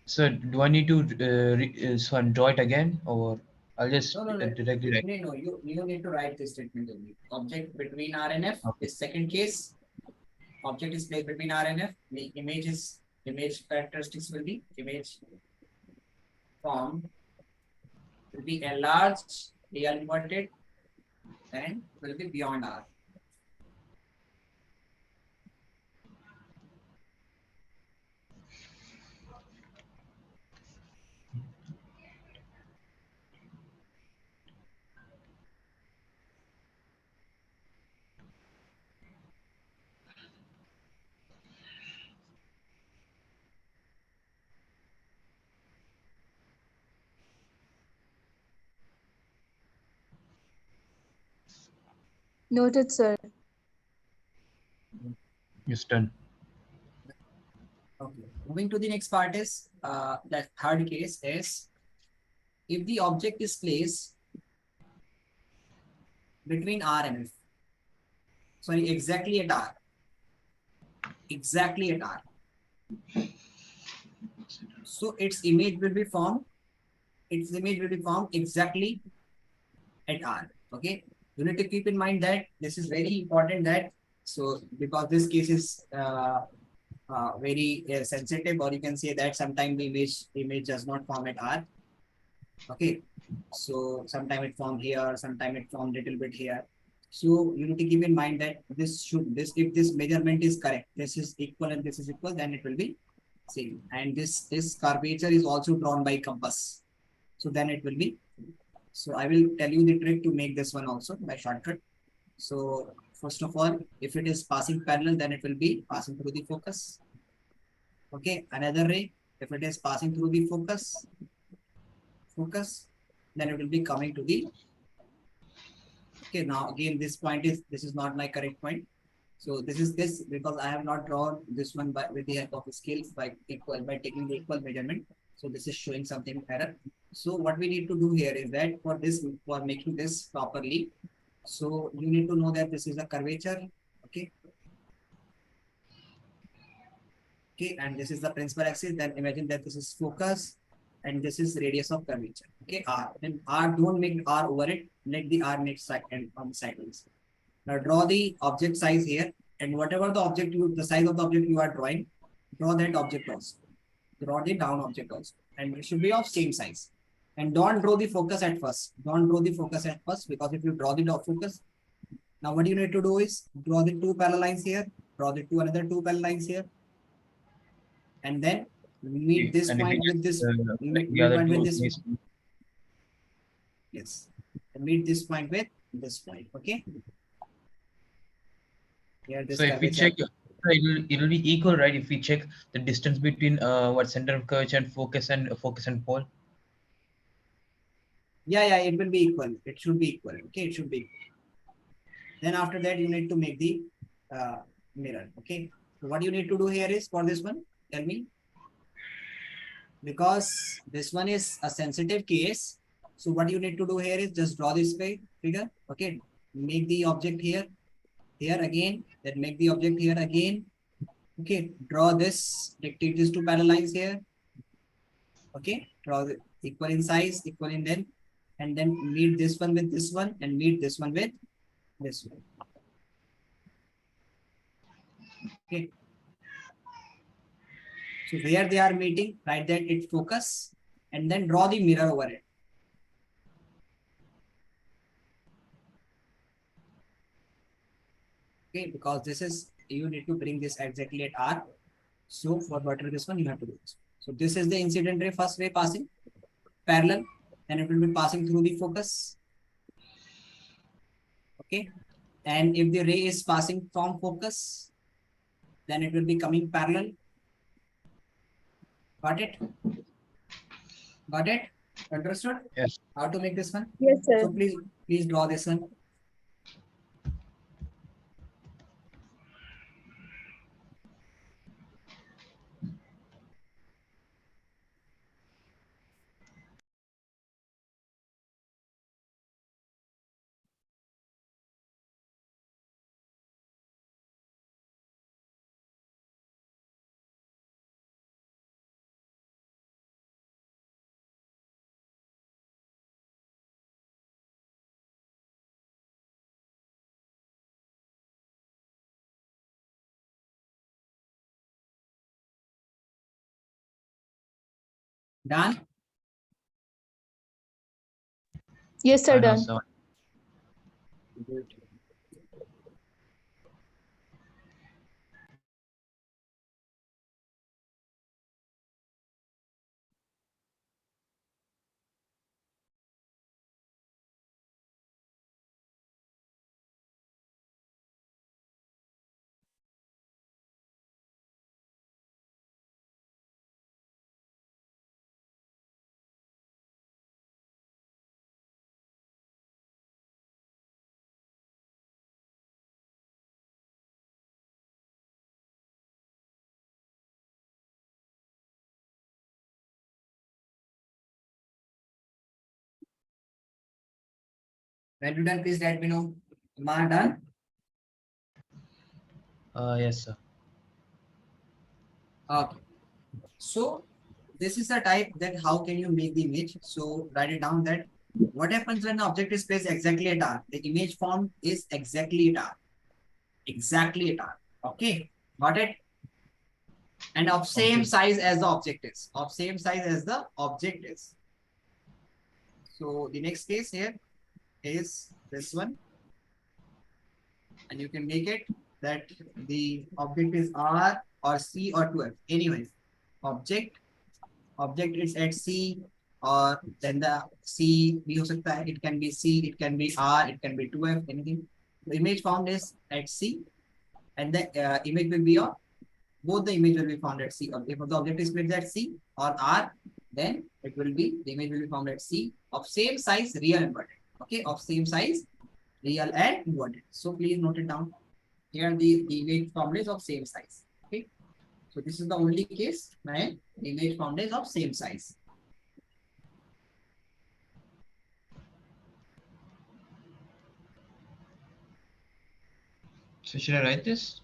So do I need to draw it again, or I'll just directly write? No, you need to write this statement only. Object between R and F. Okay. This second case, object is placed between R and F. The image characteristics will be image form will be enlarged, real inverted, and will be beyond R. Noted, sir. It's done. Okay. Moving to the next part is that third case is if the object is placed between R and F. Sorry, exactly at R. Exactly at R. So its image will be formed. Its image will be formed exactly at R. Okay. You need to keep in mind that this is very important that so because this case is very sensitive, or you can say that sometimes the image does not form at R. Okay. So sometimes it formed here, sometimes it formed little bit here. So you need to keep in mind that if this measurement is correct, this is equal and this is equal, then it will be same. And this curvature is also drawn by compass. So then it will be. So I will tell you the trick to make this one also by shortcut. So first of all, if it is passing parallel, then it will be passing through the focus. Okay, another ray, if it is passing through the focus, then it will be coming to the Okay, now again, this is not my correct point. So this is this because I have not drawn this one by with the help of the scales by taking the equal measurement. So this is showing something error. So what we need to do here is that for making this properly, so you need to know that this is a curvature. Okay. Okay, and this is the principal axis. Then imagine that this is focus and this is radius of curvature. Okay, R. Then R, don't make R over it. Let the R make side and on sideways. Now draw the object size here, and whatever the size of the object you are drawing, draw that object also. Draw the down object also, and it should be of same size. And don't draw the focus at first. Don't draw the focus at first, because if you draw the focus, now what you need to do is draw the two parallel lines here, draw the another two parallel lines here, and then meet this And if point you with this. like the other two This. Yes, and meet this point with this point. Okay. Here this so if we curvature. check, it'll be equal, right? If we check the distance between what center of curvature and focus and pole. Yeah, it will be equal. It should be equal. Okay, it should be equal. Then after that, you need to make the mirror. Okay. So what you need to do here is for this one, tell me. Because this one is a sensitive case. So what you need to do here is just draw this figure. Okay. Make the object here again. Then make the object here again. Okay. Draw this. Take these two parallel lines here. Okay. Draw the equal in size, equal in length. And then meet this one with this one and meet this one with this one. Okay. So where they are meeting, write that it focus and then draw the mirror over it. Okay, because this is, you need to bring this exactly at R. So for whatever this one, you have to do this. So this is the incident ray, first ray passing parallel, and it will be passing through the focus. Okay. And if the ray is passing from focus, then it will be coming parallel. Got it? Got it? Understood? Yes. How to make this one? Yes, sir. So please draw this one. Done? Yes, sir, know, done. so Good. When you done, please let me know. Ma done? yes, sir. Okay. So this is the type that how can you make the image. So write it down that what happens when the object is placed exactly at R. The image form is exactly at R. Exactly at R. Okay. Got it? And of same Okay. size as the object is. Of same size as the object is. So the next case here is this one. And you can make it that the object is R or C or 12. Anyways, object is at C, or then the C bhi ho sakta hai. It can be C, it can be R, it can be 12, anything. The image found is at C, and the image will be on both. The image will be found at C. If the object is placed at C or R, then the image will be found at C of same size, real and important. Okay, of same size, Real and inverted. So please note it down. Here the image formula is of same size. Okay. So this is the only case where the image formula is of same size. So should I write this?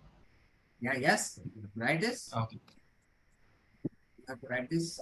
Yeah, yes. Write this. Okay. You have to write this.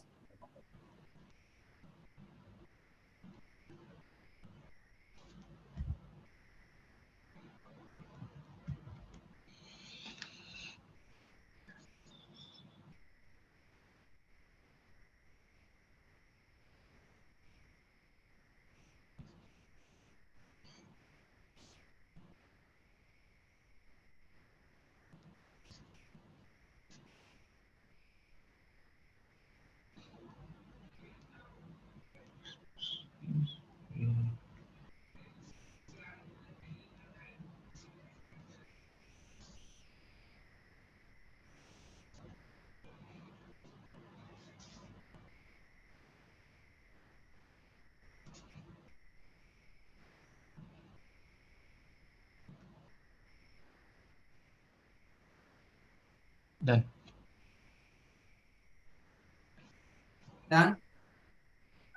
Done. Done.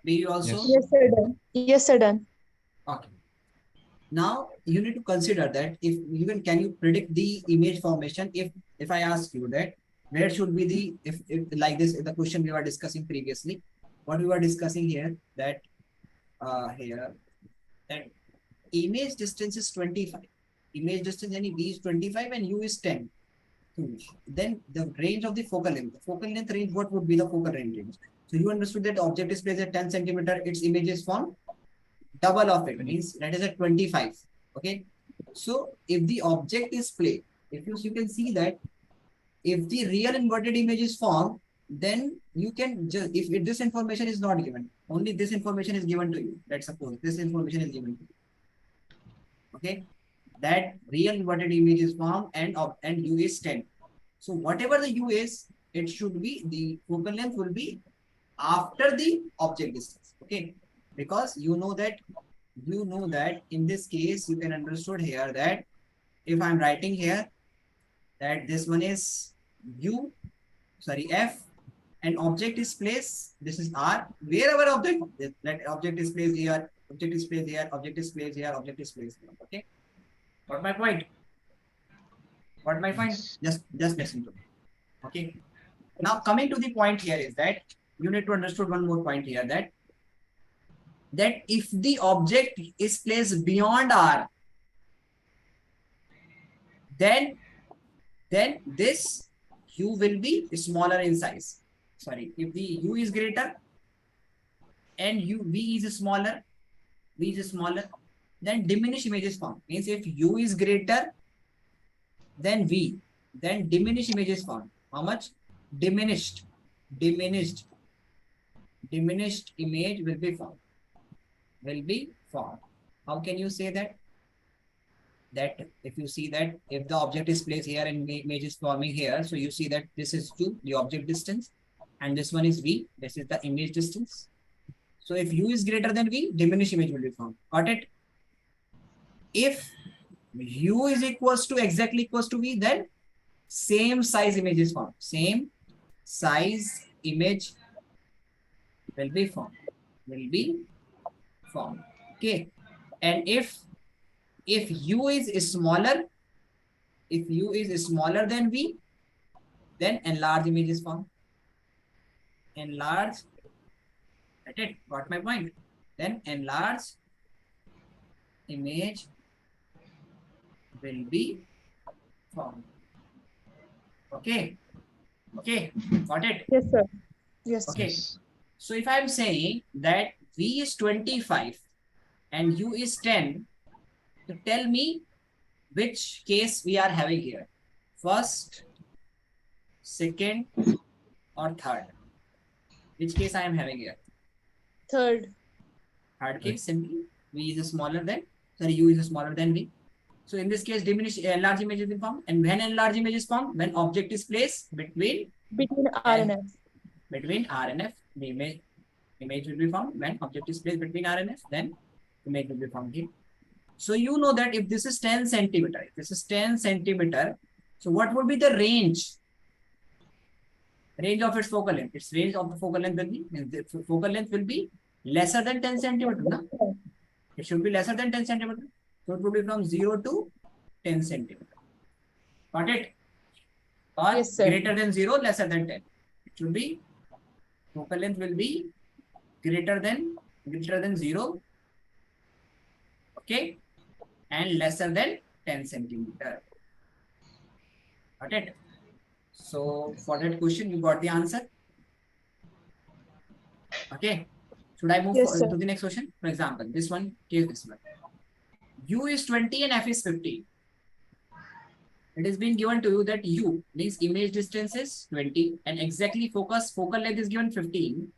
Do you also? Yes. Yes, sir, done. Yes, sir, done. Okay. Now you need to consider that if can you predict the image formation if I ask you that where should be the if like this the question we were discussing previously, what we were discussing here that here that image distance is 25. Image distance any v is 25 and u is 10. Then the range of the focal length. The focal length range, what would be the focal range? So you understood that the object is placed at 10 centimeter, its image is formed. Double of it means that is at 25. Okay. So if the object is placed, if you can see that if the real inverted image is formed, then you can just if this information is not given, only this information is given to you. Let's suppose this information is given to you. Okay, that real inverted image is formed and u is 10. So whatever the u is, it should be the focal length will be after the object distance. Okay, because you know that in this case you can understood here that if I'm writing here that this one is u, sorry f, and object is placed, this is r, wherever object that object is placed here, object is placed here, object is placed here, object is placed here. Okay, got my point? What my point? Yes. Just listen to me. Okay. Now coming to the point here is that you need to understand one more point here that if the object is placed beyond r, then this u will be smaller in size. Sorry, if the u is greater and v is smaller, then diminished image is formed. Means if u is greater than v, then diminished image is formed. How much? Diminished image will be formed. How can you say that? That if you see that if the object is placed here and image is forming here, so you see that this is u, the object distance, and this one is v, this is the image distance. So if u is greater than v, diminished image will be formed. Got it? If u is exactly equals to v, then same size image is formed. Same size image will be formed. Okay. And if u is smaller, than v, then enlarged image is formed. Enlarged. Got it? Got my point? Then enlarged image will be formed. Okay. Got it? Yes, sir. Yes. Okay. Yes. So if I'm saying that v is 25 and u is 10, to tell me which case we are having here. First, second, or third. Which case I am having here? Third. Third case, simply v is smaller than, u is smaller than v. So in this case, enlarged image is formed. And when enlarged image is formed, when object is placed between R and F. Between R and F, the image will be formed. When object is placed between R and F, then image will be formed here. So you know that if this is 10 centimeter, if this is 10 centimeter, so what would be the range? Range of its focal length. Its range of the focal length will be, the focal length will be lesser than 10 centimeter. No? It should be lesser than 10 centimeter. So it would be from 0 to 10 centimeter. Got it? Or Yes, sir. greater than 0, lesser than 10. It should be, focal length will be greater than 0, okay, and lesser than 10 centimeter. Got it? So for that question, you got the answer. Okay. Should I move Yes, sir. to the next question? For example, this one, take this one. U is 20 and F is 15. It has been given to you that U means image distance is 20 and exactly focal length is given 15.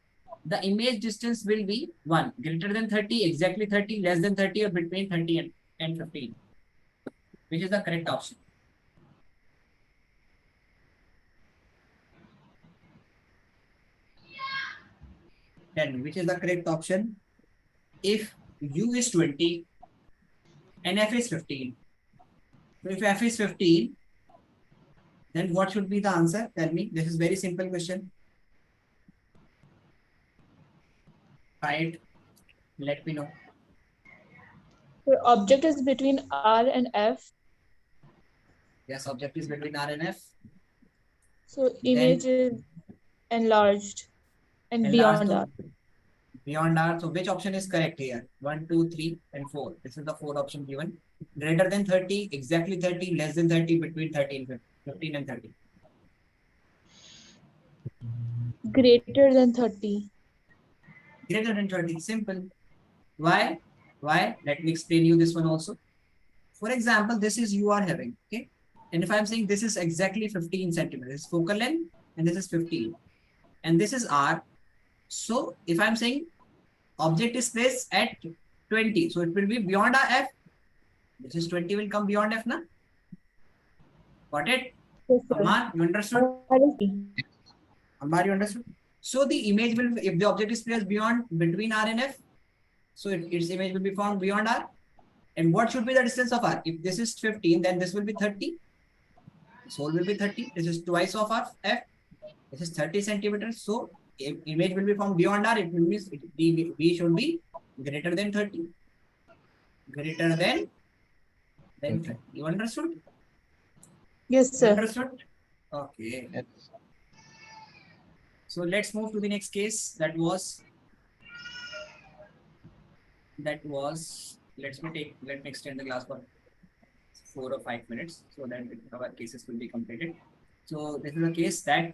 The image distance will be 1, greater than 30, exactly 30, less than 30, or between 30 and 15. Which is the correct option? Then which is the correct option? If U is 20 and F is 15. So if F is 15, then what should be the answer? Tell me. This is very simple question. Right. Let me know. The object is between R and F. Yes, object is between R and F. So image is enlarged and beyond R. Beyond R. So which option is correct here? 1, 2, 3, and 4. This is the 4th option given. Greater than 30, exactly 30, less than 30, between 30 and 15 and 30. Greater than 30. Greater than 30. Simple. Why? Why? Let me explain you this one also. For example, this is you are having, okay? And if I'm saying this is exactly 15 centimeters, this is focal length, and this is 15. And this is R. So if I'm saying object is placed at 20, so it will be beyond our F. This is 20 will come beyond F, na? Got it? Yes, sir. Amar, you understood? Amar, you understood? So the image will, if the object is placed beyond, between R and F, so its image will be found beyond R. And what should be the distance of R? If this is 15, then this will be 30. This whole will be 30. This is twice of R, F. This is 30 centimeters. So if image will be found beyond R, it will be, B should be greater than 30. Greater than 30. You understood? Yes, sir. Understood? Okay. Yes. So let's move to the next case. That was, let me extend the class for 4 or 5 minutes so that our cases will be completed. So this is a case that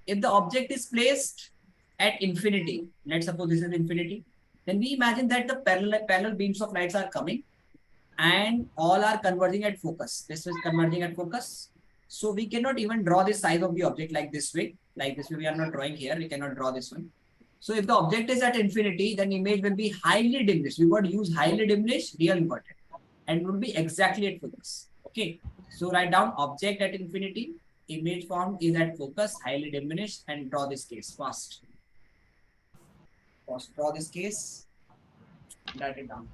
if the object is placed at infinity, let's suppose this is infinity, then we imagine that the parallel beams of lights are coming and all are converging at focus. This is converging at focus. So we cannot even draw the size of the object like this way. Like this way, we are not drawing here. We cannot draw this one. So if the object is at infinity, then image will be highly diminished. We got to use highly diminished, real important, and will be exactly at focus. Okay. So write down object at infinity, image form is at focus, highly diminished, and draw this case fast. First, draw this case. Write it down.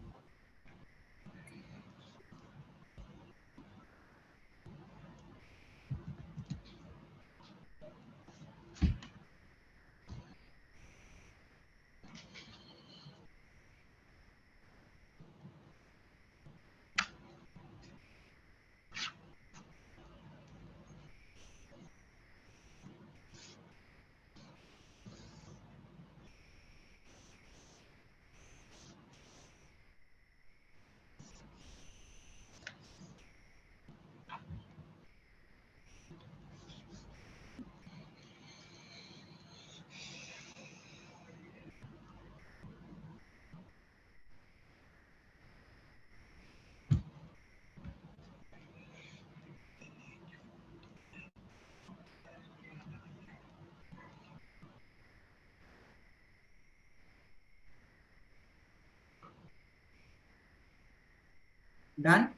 Done?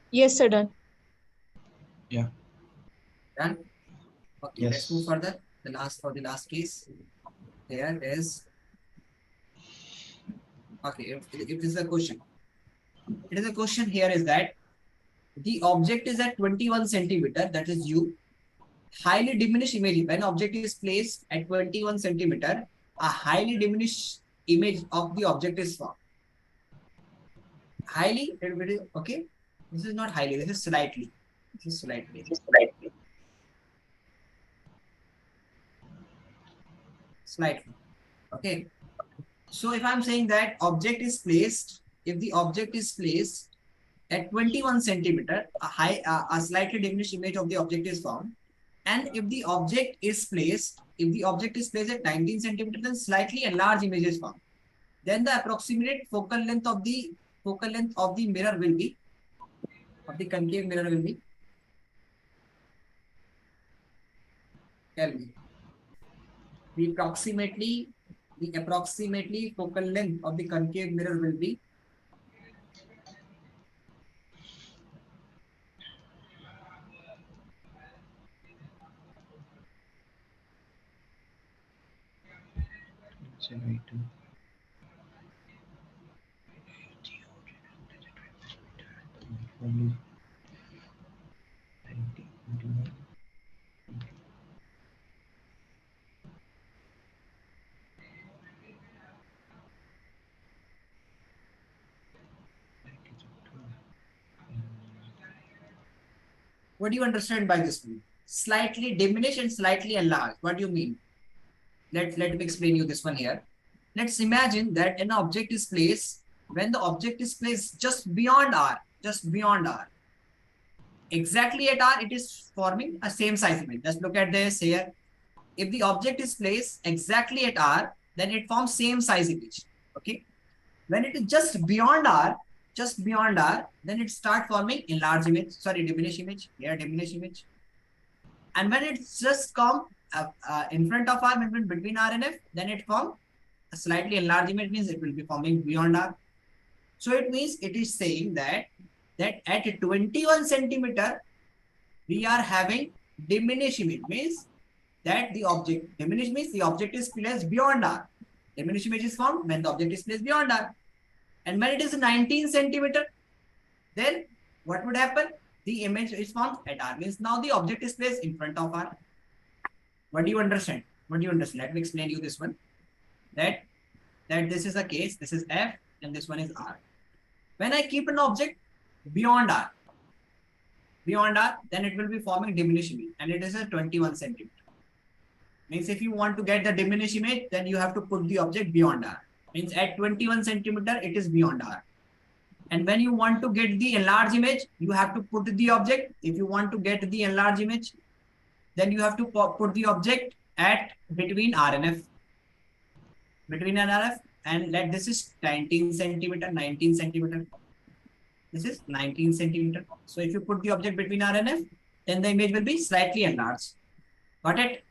Yes, sir. Done. Yeah. Done? Okay, Yes. let's move further. The last case. There is Okay, if this is a question, it is a question here is that the object is at 21 centimeter, that is U. Highly diminished image, when object is placed at 21 centimeter, a highly diminished image of the object is formed. Highly, everybody, okay? This is not highly, this is slightly. This is slightly. Slightly. Okay. So if I'm saying that object is placed, if the object is placed at 21 centimeter, a slightly diminished image of the object is found. And if the object is placed, at 19 centimeter, then slightly enlarged image is found. Then the approximate focal length of the mirror will be, of the concave mirror will be, tell me. The approximately focal length of the concave mirror will be, So we do. Only 20, 21. what do you understand by this one? Slightly diminished and slightly enlarged. What do you mean? Let me explain you this one here. Let's imagine that an object is placed, when the object is placed just beyond R, exactly at R, it is forming a same size image. Let's look at this here. If the object is placed exactly at R, then it forms same size image. Okay. When it is just beyond R, then it start forming enlarged image, sorry, diminished image, here diminished image. And when it's just come in front of R, between R and F, then it form a slightly enlarged image, means it will be forming beyond R. So it means it is saying that at 21 centimeter, we are having diminished image, means that the object, diminished means the object is placed beyond R. Diminished image is formed when the object is placed beyond R. And when it is 19 centimeter, then what would happen? The image is formed at R, means now the object is placed in front of R. What do you understand? Let me explain you this one. That this is a case, this is F and this one is R. When I keep an object beyond R, then it will be forming diminished image, and it is a 21 centimeter. Means if you want to get the diminished image, then you have to put the object beyond R. Means at 21 centimeter, it is beyond R. And when you want to get the enlarged image, you have to put the object. If you want to get the enlarged image, then you have to put the object at between R and F. Between R and F, and let this is 19 centimeter. This is 19 centimeter. So if you put the object between R and F, then the image will be slightly enlarged. Got it?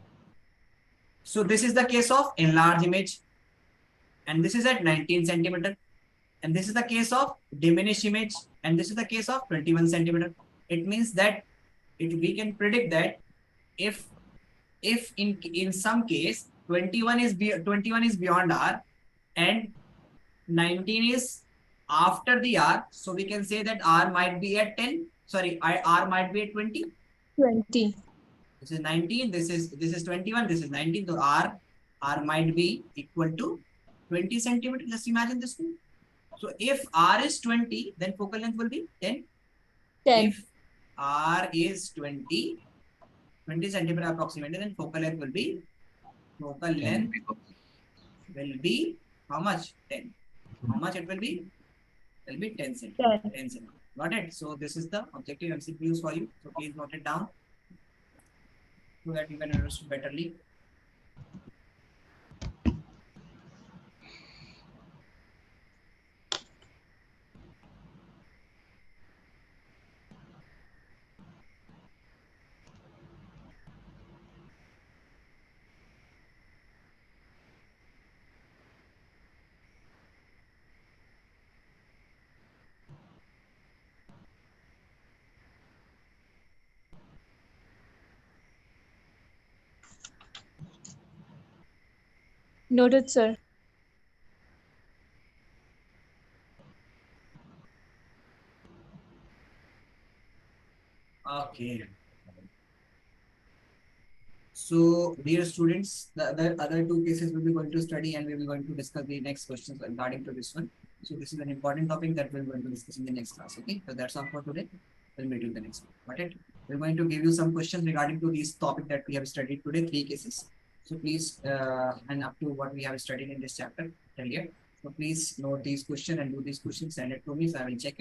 So this is the case of enlarged image. And this is at 19 centimeter. And this is the case of diminished image. And this is the case of 21 centimeter. It means that we can predict that if in some case 21 is beyond R and 19 is after the R, so we can say that R might be at 10. Sorry, R might be at 20. 20. This is 19. This is 21. This is 19. So R might be equal to 20 centimeter. Just imagine this one. So if R is 20, then focal length will be 10. 10. If R is 20 centimeter approximately, then focal length will be how much? 10. How much it will be? It will be 10 centimeter. 10 centimeter. Got it? So this is the objective MCQs for you. So please note it down so that you can understand betterly. Noted, sir. Okay. So, dear students, the other two cases we will be going to study and we will going to discuss the next questions regarding to this one. So, this is an important topic that we're going to discuss in the next class. Okay, so that's all for today. We'll meet you in the next one. Got it? We're going to give you some questions regarding to this topic that we have studied today, three cases. So, please, and up to what we have studied in this chapter earlier. So, please note these questions and do these questions, send it to me, so I will check it.